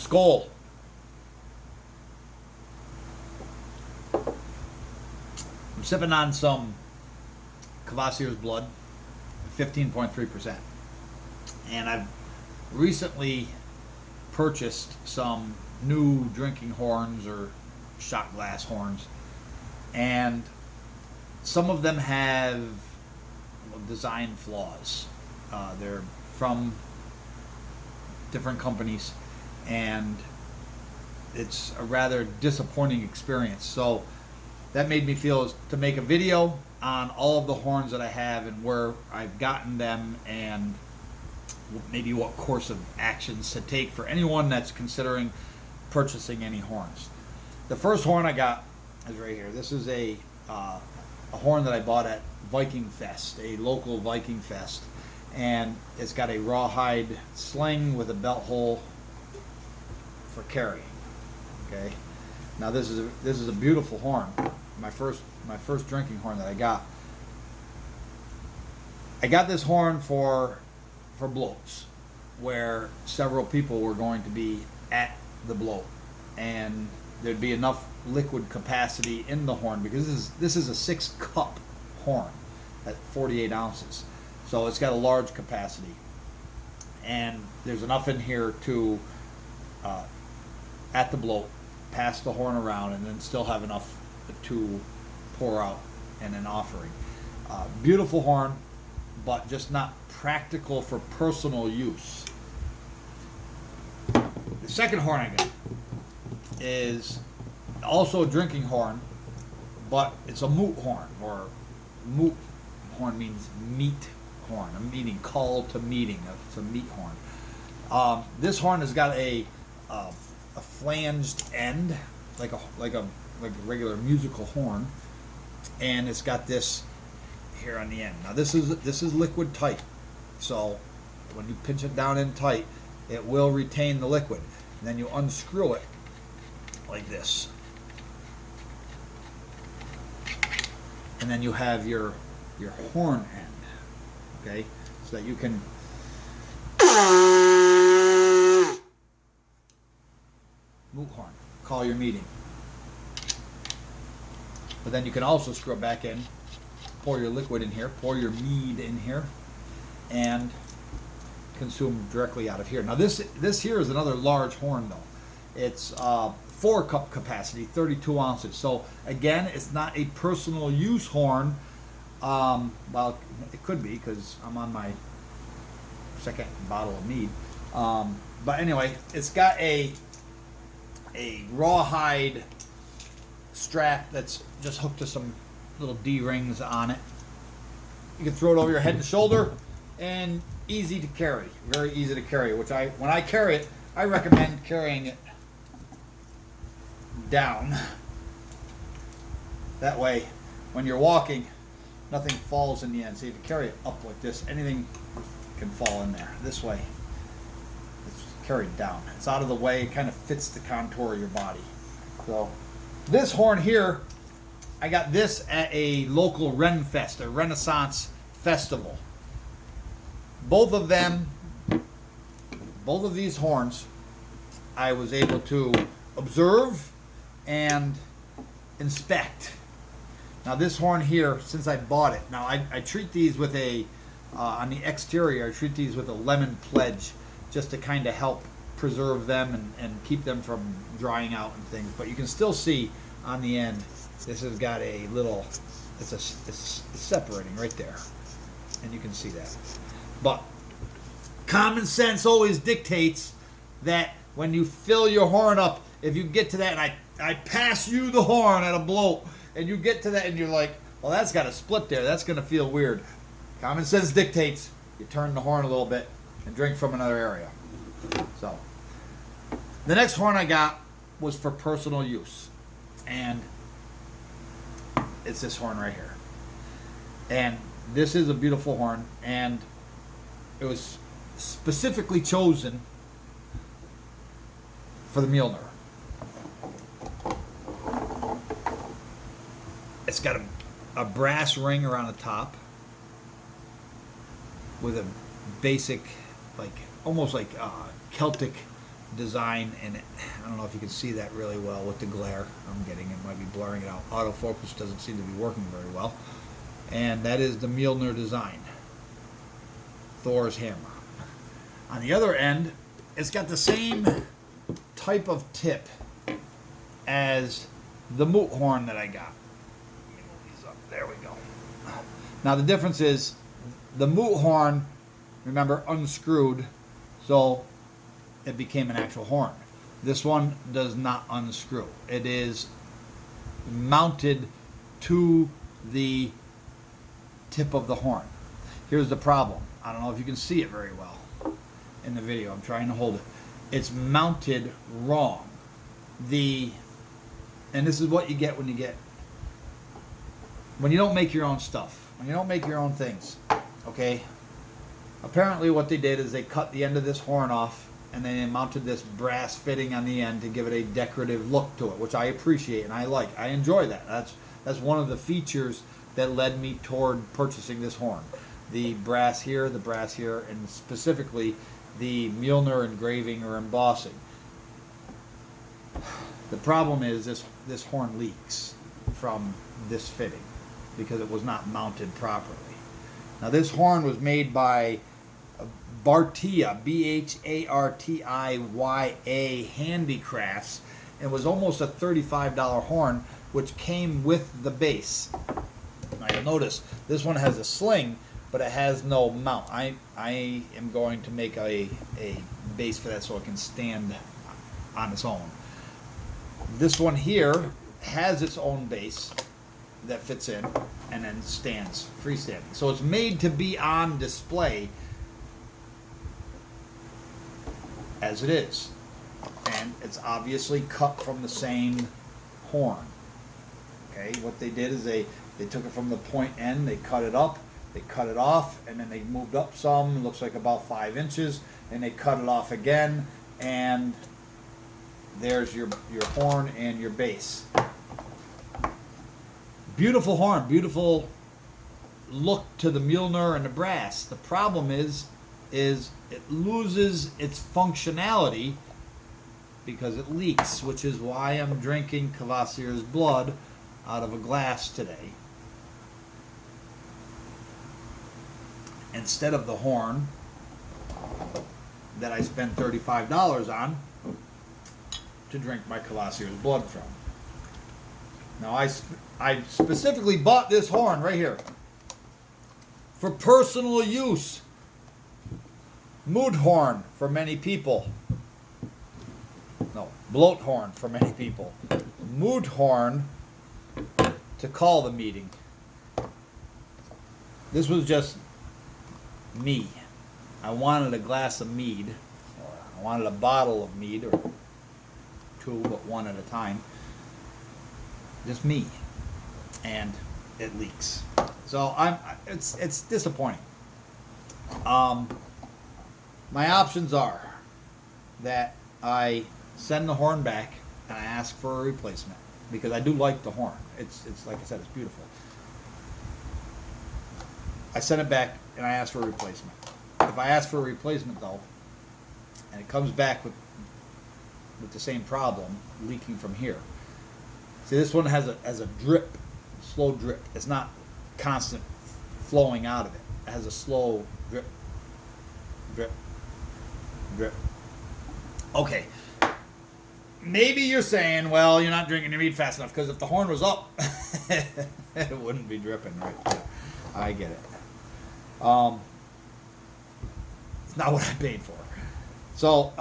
Skull. I'm sipping on some Cavassier's Blood, 15.3%. And I've recently purchased some new drinking horns or shot glass horns. And some of them have design flaws. They're from different companies, and it's a rather disappointing experience. So that made me feel to make a video on all of the horns that I have and where I've gotten them, and maybe what course of actions to take for anyone that's considering purchasing any horns. The first horn I got is right here. This is a horn that I bought at Viking Fest, a local Viking Fest, and it's got a rawhide sling with a belt hole for carrying. Okay, now this is a beautiful horn. My first drinking horn that I got. I got this horn for bloats, where several people were going to be at the bloat, and there'd be enough liquid capacity in the horn, because this is a 6-cup horn at 48 ounces, so it's got a large capacity, and there's enough in here to at the bloat pass the horn around and then still have enough to pour out in an offering. Beautiful horn, but just not practical for personal use. The second horn I got is also a drinking horn, but it's a moot horn, or moot horn means meet horn, meaning call to meeting. It's a meet horn. This horn has got a flanged end, like a regular musical horn, and it's got this here on the end. Now this is liquid tight, so when you pinch it down in tight, it will retain the liquid. And then you unscrew it like this, and then you have your horn end, okay, so that you can moot horn, call your meeting. But then you can also screw it back in, pour your liquid in here, pour your mead in here, and consume directly out of here. Now this here is another large horn though. It's 4-cup capacity, 32 ounces. So again, it's not a personal use horn. Well, it could be, because I'm on my second bottle of mead. But anyway, it's got a rawhide strap that's just hooked to some little D-rings on it. You can throw it over your head and shoulder, and easy to carry, very easy to carry. Which when I carry it, I recommend carrying it down. That way, when you're walking, nothing falls in the end. See, if you carry it up like this, anything can fall in there. This way, it's carried down. It's out of the way. It kind of fits the contour of your body. So, this horn here, I got this at a local Ren Fest, a Renaissance festival. Both of these horns, I was able to observe and inspect. Now this horn here, since I bought it, now I treat these with on the exterior, I treat these with a lemon pledge, just to kind of help preserve them and keep them from drying out and things. But you can still see on the end, this has got a little, it's separating right there, and you can see that. But common sense always dictates that when you fill your horn up, if you get to that, and I pass you the horn at a bloat, and you get to that and you're like, well, that's got a split there, that's going to feel weird. Common sense dictates you turn the horn a little bit and drink from another area. So the next horn I got was for personal use, and it's this horn right here. And this is a beautiful horn, and it was specifically chosen for the Mjolnir. It's got a brass ring around the top with a basic, like almost like Celtic design in it. I don't know if you can see that really well with the glare I'm getting. It might be blurring it out. Autofocus doesn't seem to be working very well. And that is the Mjolnir design. Thor's hammer. On the other end, it's got the same type of tip as the moot horn that I got. Let me move these up. There we go. Now the difference is the moot horn, remember, unscrewed, so it became an actual horn. This one does not unscrew. It is mounted to the tip of the horn. Here's the problem. I don't know if you can see it very well in the video. I'm trying to hold it. It's mounted wrong. And this is what you get when you don't make your own stuff. When you don't make your own things. Okay? Apparently what they did is they cut the end of this horn off and then they mounted this brass fitting on the end to give it a decorative look to it, which I appreciate and I like. I enjoy that. That's one of the features that led me toward purchasing this horn. The brass here, and specifically the Mjolnir engraving or embossing. The problem is this horn leaks from this fitting because it was not mounted properly. Now this horn was made by Bartia, Bhartiya Handicrafts, and was almost a $35 horn, which came with the base. Now you'll notice this one has a sling, but it has no mount. I am going to make a base for that so it can stand on its own. This one here has its own base that fits in and then stands freestanding. So it's made to be on display as it is. And it's obviously cut from the same horn. Okay, what they did is they took it from the point end, they cut it up, they cut it off, and then they moved up some, it looks like about 5 inches, and they cut it off again, and there's your horn and your base. Beautiful horn, beautiful look to the Mjolnir and the brass. The problem is it loses its functionality because it leaks, which is why I'm drinking Kvasir's blood out of a glass today instead of the horn that I spent $35 on to drink my Kvasir's blood from. Now I specifically bought this horn right here for personal use. Mood horn for many people. No, bloat horn for many people. Mood horn to call the meeting. This was just me. I wanted a glass of mead. Or I wanted a bottle of mead, or 2, but 1 at a time. Just me. And it leaks. So it's disappointing. My options are that I send the horn back and I ask for a replacement because I do like the horn. It's like I said, it's beautiful. I send it back and I ask for a replacement. If I ask for a replacement though, and it comes back with the same problem, leaking from here. See, this one has a drip, slow drip. It's not constant flowing out of it. It has a slow drip, drip, drip. Okay. Maybe you're saying, well, you're not drinking your mead fast enough because if the horn was up, it wouldn't be dripping right there. I get it. It's not what I paid for. So,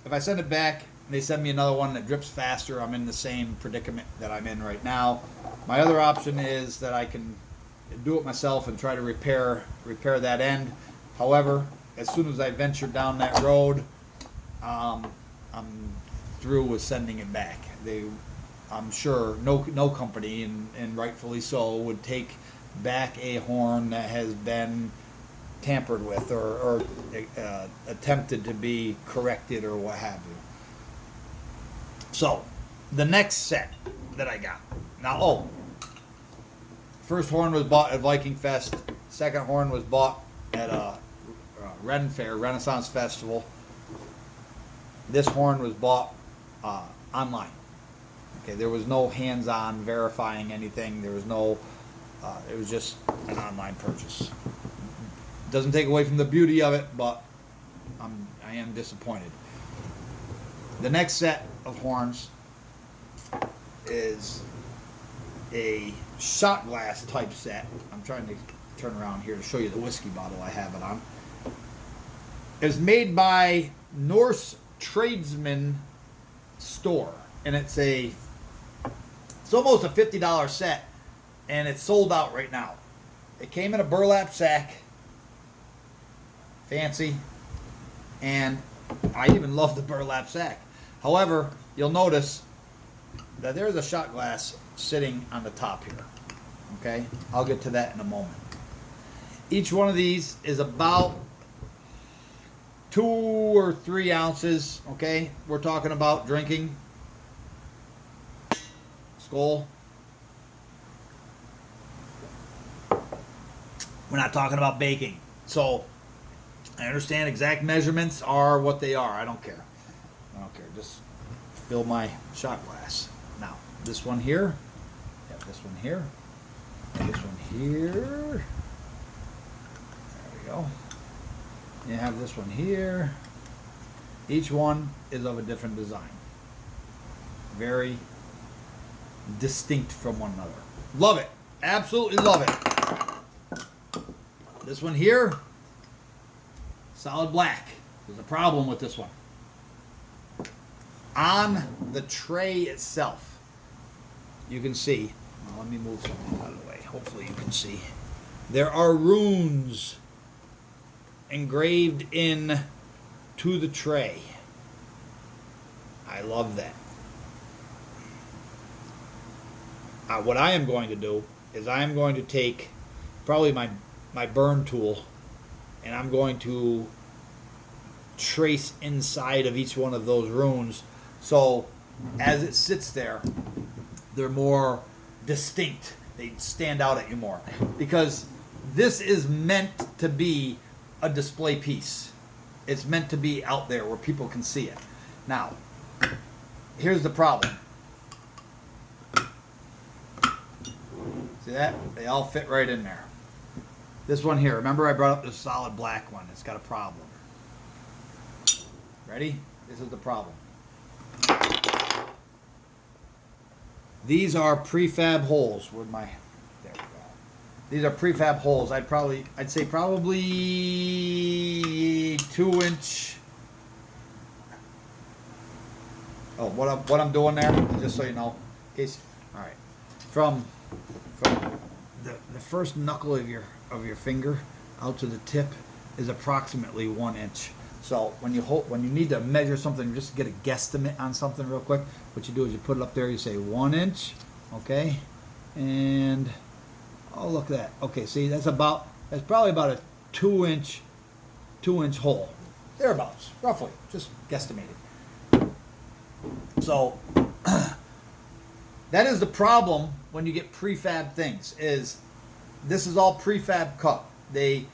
if I send it back, they send me another one that drips faster, I'm in the same predicament that I'm in right now. My other option is that I can do it myself and try to repair that end. However, as soon as I venture down that road, I'm through with sending it back. I'm sure no company, and rightfully so, would take back a horn that has been tampered with or attempted to be corrected or what have you. So, the next set that I got. Now, first horn was bought at Viking Fest. Second horn was bought at a Ren Fair, Renaissance Festival. This horn was bought online. Okay, there was no hands-on verifying anything. There was no. It was just an online purchase. Doesn't take away from the beauty of it, but I am disappointed. The next set of horns is a shot glass type set. I'm trying to turn around here to show you the whiskey bottle I have it on. It's made by Norse Tradesman Store, and it's almost a $50 set, and it's sold out right now. It came in a burlap sack, fancy, and I even love the burlap sack. However, you'll notice that there's a shot glass sitting on the top here. Okay, I'll get to that in a moment. Each one of these is about 2 or 3 ounces. Okay, we're talking about drinking. Skull. We're not talking about baking. So I understand exact measurements are what they are. I don't care. Just fill my shot glass. Now, this one here. Yeah, this one here. And this one here. There we go. You have this one here. Each one is of a different design. Very distinct from one another. Love it. Absolutely love it. This one here, solid black. There's a problem with this one. On the tray itself, you can see, well, let me move something out of the way. Hopefully you can see. There are runes engraved in to the tray. I love that. What I am going to do is I am going to take probably my burn tool, and I'm going to trace inside of each one of those runes, so as it sits there, they're more distinct. They stand out at you more, because this is meant to be a display piece. It's meant to be out there where people can see it. Now, here's the problem. See that? They all fit right in there. This one here, remember I brought up this solid black one. It's got a problem. Ready? This is the problem. These are prefab holes. There we go. These are prefab holes. I'd say probably 2-inch. Oh, what I'm doing there, just so you know. In case, all right. From the first knuckle of your finger out to the tip is approximately 1 inch. So when you need to measure something, just to get a guesstimate on something real quick, what you do is you put it up there, you say 1 inch, okay, and oh, look at that. Okay, see, that's probably about a 2-inch hole, thereabouts, roughly, just guesstimated. So that is the problem when you get prefab things. Is this is all prefab cut. They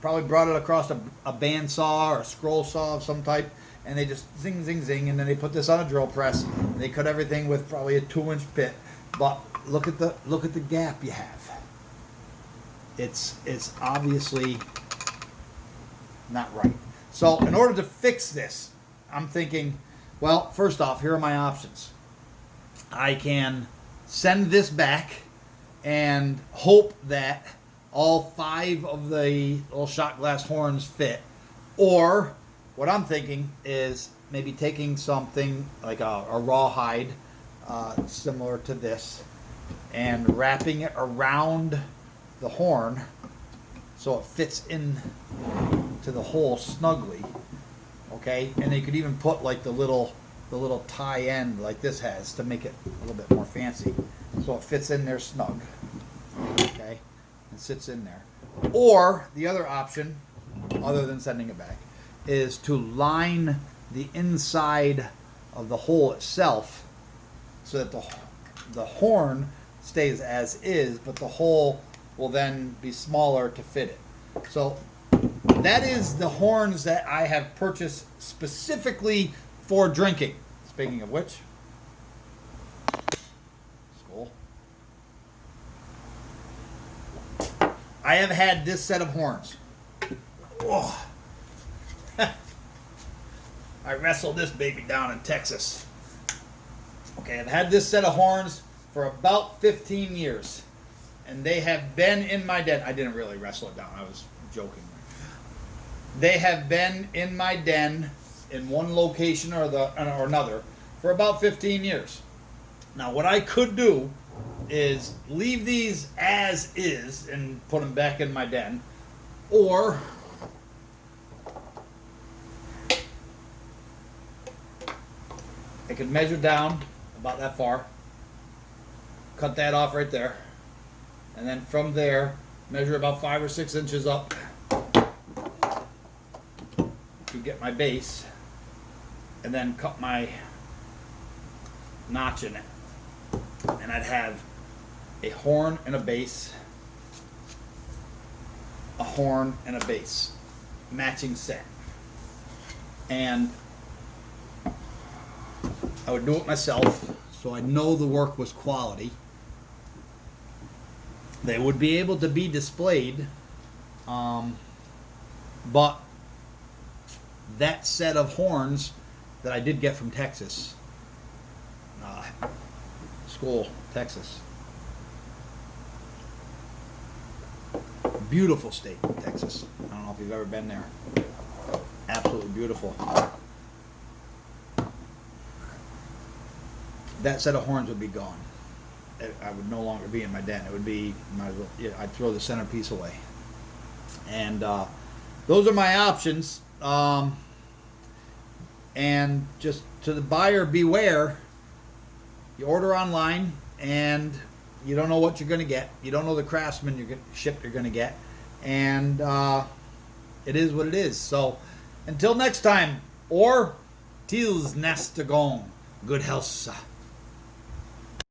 probably brought it across a bandsaw or a scroll saw of some type, and they just zing, zing, zing, and then they put this on a drill press, and they cut everything with probably a 2-inch bit. But look at the gap you have. It's obviously not right. So in order to fix this, I'm thinking, well, first off, here are my options. I can send this back and hope that all 5 of the little shot glass horns fit. Or what I'm thinking is maybe taking something like a rawhide, similar to this, and wrapping it around the horn so it fits in to the hole snugly. Okay, and you could even put like the little tie end like this has to make it a little bit more fancy, so it fits in there snug. Okay, and sits in there. Or the other option, other than sending it back, is to line the inside of the hole itself so that the horn stays as is, but the hole will then be smaller to fit it. So that is the horns that I have purchased specifically for drinking. Speaking of which, skull. I have had this set of horns. Oh. I wrestled this baby down in Texas. Okay, I've had this set of horns for about 15 years. And they have been in my den. I didn't really wrestle it down. I was joking. They have been in my den in one location or another for about 15 years. Now, what I could do is leave these as is and put them back in my den, or I could measure down about that far, cut that off right there, and then from there measure about 5 or 6 inches up to get my base, and then cut my notch in it, and I'd have a horn and a base, a horn and a base, matching set. And I would do it myself, so I know the work was quality. They would be able to be displayed, but that set of horns that I did get from Texas, School, Texas. Beautiful state, Texas. I don't know if you've ever been there. Absolutely beautiful. That set of horns would be gone. I would no longer be in my den. It would be, might as well, yeah, I'd throw the centerpiece away. And those are my options. And just to the buyer, beware. You order online and you don't know what you're going to get. You don't know the craftsman you're going to get. And it is what it is. So until next time, or Tils Nestagon, good health.